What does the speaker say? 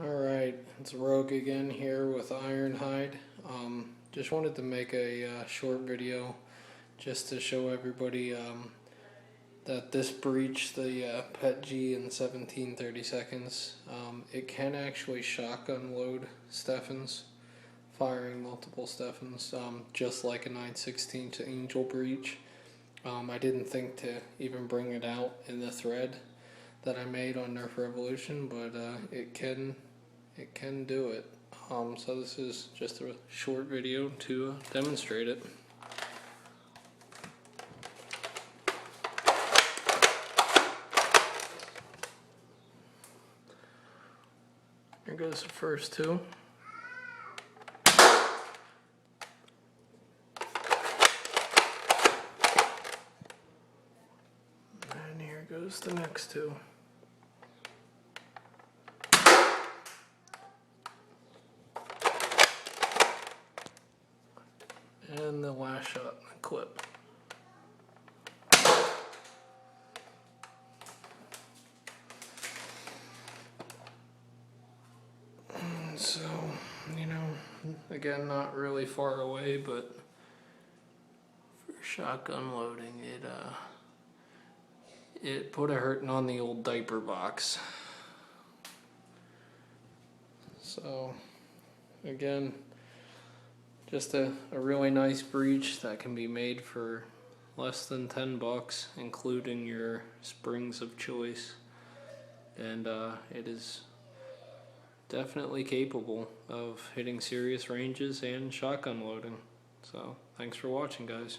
Alright, it's Rogue again here with IronHide. Just wanted to make a short video just to show everybody that this breech, the PET G in 17-30 seconds, it can actually shotgun load Stephens, firing multiple Stephens, just like a 9/16 Angel breech. I didn't think to even bring it out in the thread that I made on Nerf Revolution, but it can do it. So this is just a short video to demonstrate it. Here goes the first two. And here goes the next two. And the last shot in the clip. So, again, not really far away, but for shotgun loading, it put a hurting on the old diaper box. So, again, just a really nice breech that can be made for less than $10, including your springs of choice. And it is definitely capable of hitting serious ranges and shotgun loading. So, thanks for watching, guys.